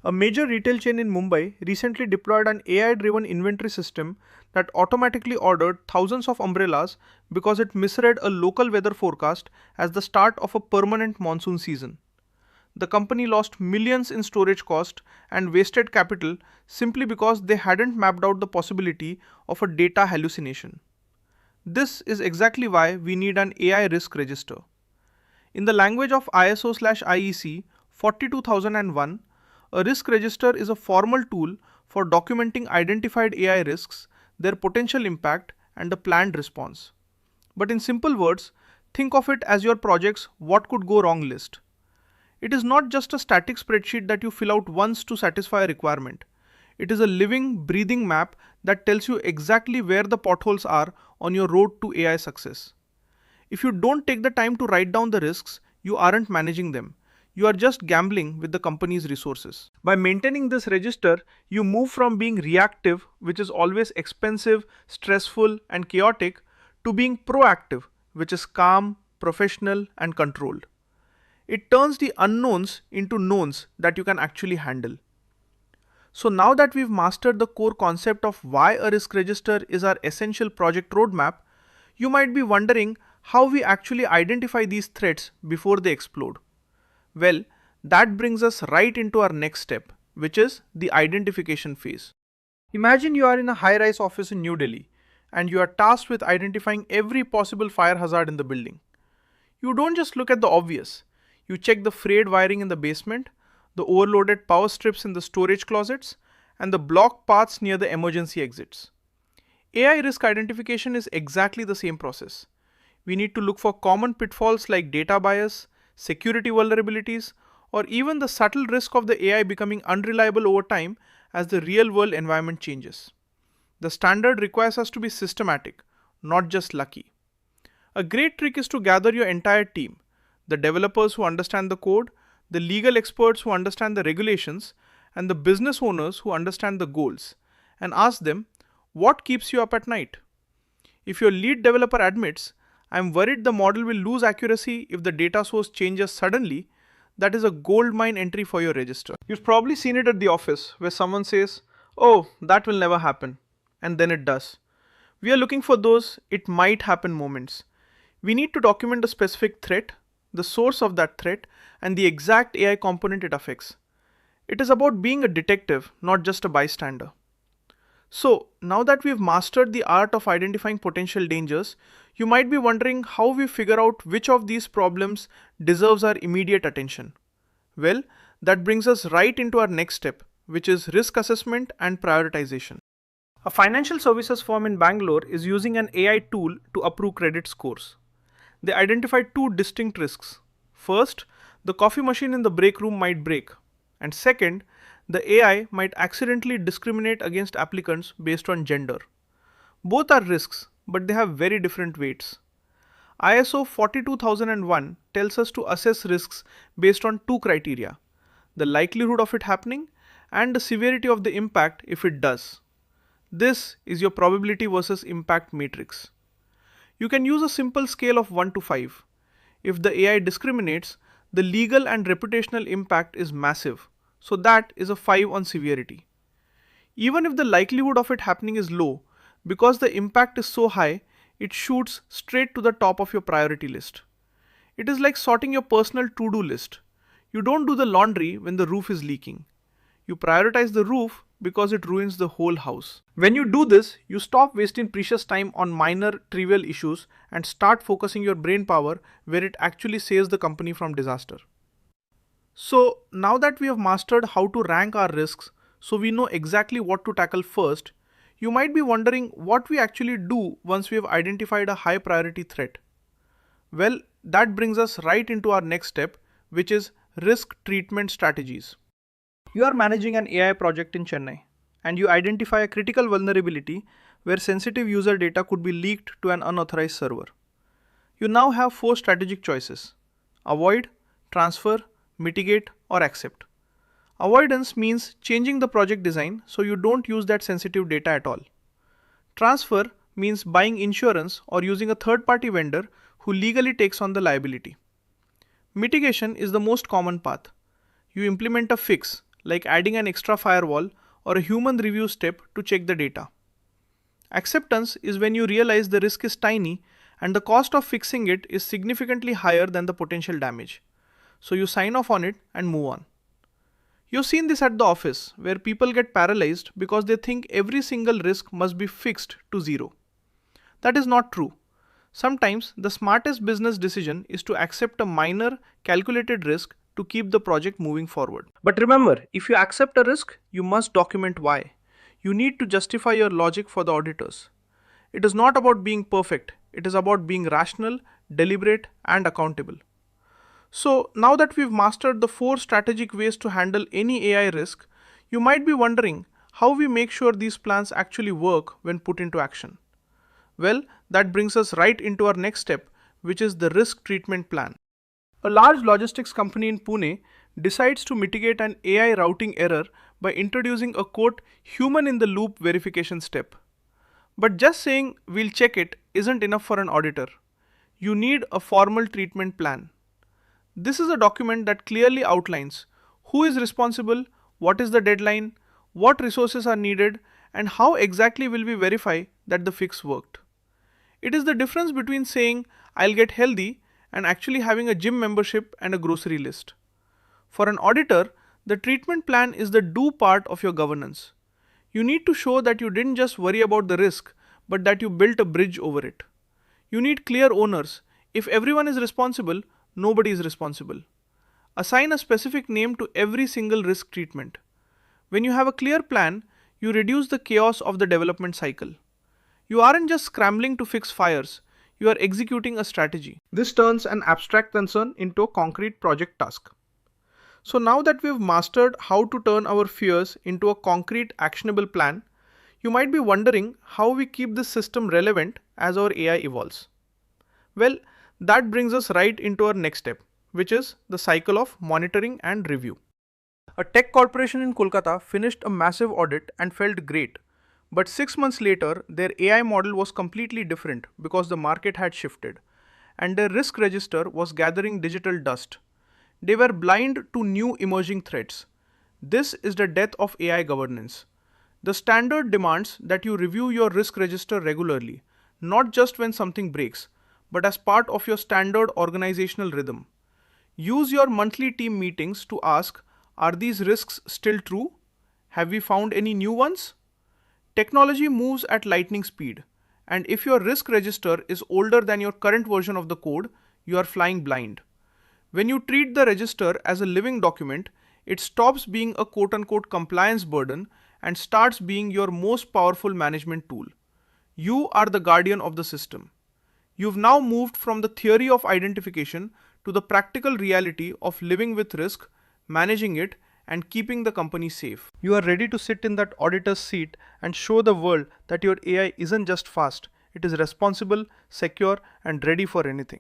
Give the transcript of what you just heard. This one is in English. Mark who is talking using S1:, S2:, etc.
S1: A major retail chain in Mumbai recently deployed an AI-driven inventory system that automatically ordered thousands of umbrellas because it misread a local weather forecast as the start of a permanent monsoon season. The company lost millions in storage cost and wasted capital simply because they hadn't mapped out the possibility of a data hallucination. This is exactly why we need an AI risk register. In the language of ISO/IEC 42001, a risk register is a formal tool for documenting identified AI risks, their potential impact, and a planned response. But in simple words, think of it as your project's what could go wrong list. It is not just a static spreadsheet that you fill out once to satisfy a requirement. It is a living, breathing map that tells you exactly where the potholes are on your road to AI success. If you don't take the time to write down the risks, you aren't managing them. You are just gambling with the company's resources. By maintaining this register, you move from being reactive, which is always expensive, stressful, and chaotic, to being proactive, which is calm, professional, and controlled. It turns the unknowns into knowns that you can actually handle. So now that we've mastered the core concept of why a risk register is our essential project roadmap, you might be wondering how we actually identify these threats before they explode. Well, that brings us right into our next step, which is the identification phase. Imagine you are in a high-rise office in New Delhi and you are tasked with identifying every possible fire hazard in the building. You don't just look at the obvious. You check the frayed wiring in the basement, the overloaded power strips in the storage closets, and the blocked paths near the emergency exits. AI risk identification is exactly the same process. We need to look for common pitfalls like data bias, security vulnerabilities, or even the subtle risk of the AI becoming unreliable over time as the real-world environment changes. The standard requires us to be systematic, not just lucky. A great trick is to gather your entire team, the developers who understand the code, the legal experts who understand the regulations, and the business owners who understand the goals, and ask them, what keeps you up at night? If your lead developer admits, I'm worried the model will lose accuracy if the data source changes suddenly, that is a goldmine entry for your register. You've probably seen it at the office where someone says, oh, that will never happen, and then it does. We are looking for those it might happen moments. We need to document the specific threat, the source of that threat, and the exact AI component it affects. It is about being a detective, not just a bystander. So, now that we've mastered the art of identifying potential dangers, you might be wondering how we figure out which of these problems deserves our immediate attention. Well, that brings us right into our next step, which is risk assessment and prioritization. A financial services firm in Bangalore is using an AI tool to approve credit scores. They identified two distinct risks. First, the coffee machine in the break room might break. And second, the AI might accidentally discriminate against applicants based on gender. Both are risks, but they have very different weights. ISO 42001 tells us to assess risks based on two criteria: the likelihood of it happening and the severity of the impact if it does. This is your probability versus impact matrix. You can use a simple scale of 1 to 5. If the AI discriminates, the legal and reputational impact is massive, so that is a 5 on severity. Even if the likelihood of it happening is low, because the impact is so high, it shoots straight to the top of your priority list. It is like sorting your personal to-do list. You don't do the laundry when the roof is leaking. You prioritize the roof because it ruins the whole house. When you do this, you stop wasting precious time on minor, trivial issues and start focusing your brain power where it actually saves the company from disaster. So now that we have mastered how to rank our risks, so we know exactly what to tackle first, you might be wondering what we actually do once we have identified a high priority threat. Well, that brings us right into our next step, which is risk treatment strategies. You are managing an AI project in Chennai, and you identify a critical vulnerability where sensitive user data could be leaked to an unauthorized server. You now have 4 strategic choices: avoid, transfer, mitigate, or accept. Avoidance means changing the project design so you don't use that sensitive data at all. Transfer means buying insurance or using a third-party vendor who legally takes on the liability. Mitigation is the most common path. You implement a fix, like adding an extra firewall or a human review step to check the data. Acceptance is when you realize the risk is tiny and the cost of fixing it is significantly higher than the potential damage. So you sign off on it and move on. You've seen this at the office, where people get paralyzed because they think every single risk must be fixed to zero. That is not true. Sometimes the smartest business decision is to accept a minor, calculated risk to keep the project moving forward. But remember, if you accept a risk, you must document why. You need to justify your logic for the auditors. It is not about being perfect, it is about being rational, deliberate, and accountable. So, now that we've mastered the 4 strategic ways to handle any AI risk, you might be wondering how we make sure these plans actually work when put into action. Well, that brings us right into our next step, which is the risk treatment plan. A large logistics company in Pune decides to mitigate an AI routing error by introducing a quote human in the loop verification step. But just saying we'll check it isn't enough for an auditor. You need a formal treatment plan. This is a document that clearly outlines who is responsible, what is the deadline, what resources are needed, and how exactly will we verify that the fix worked. It is the difference between saying I'll get healthy and actually having a gym membership and a grocery list. For an auditor, the treatment plan is the do part of your governance. You need to show that you didn't just worry about the risk, but that you built a bridge over it. You need clear owners. If everyone is responsible, nobody is responsible. Assign a specific name to every single risk treatment. When you have a clear plan, you reduce the chaos of the development cycle. You aren't just scrambling to fix fires, you are executing a strategy. This turns an abstract concern into a concrete project task. So now that we've mastered how to turn our fears into a concrete actionable plan, you might be wondering how we keep this system relevant as our AI evolves. Well, that brings us right into our next step, which is the cycle of monitoring and review. A tech corporation in Kolkata finished a massive audit and felt great. But 6 months later, their AI model was completely different because the market had shifted, and their risk register was gathering digital dust. They were blind to new emerging threats. This is the death of AI governance. The standard demands that you review your risk register regularly, not just when something breaks, but as part of your standard organizational rhythm. Use your monthly team meetings to ask, are these risks still true? Have we found any new ones? Technology moves at lightning speed, and if your risk register is older than your current version of the code, you are flying blind. When you treat the register as a living document, it stops being a quote-unquote compliance burden and starts being your most powerful management tool. You are the guardian of the system. You've now moved from the theory of identification to the practical reality of living with risk, managing it, and keeping the company safe. You are ready to sit in that auditor's seat and show the world that your AI isn't just fast, it is responsible, secure, and ready for anything.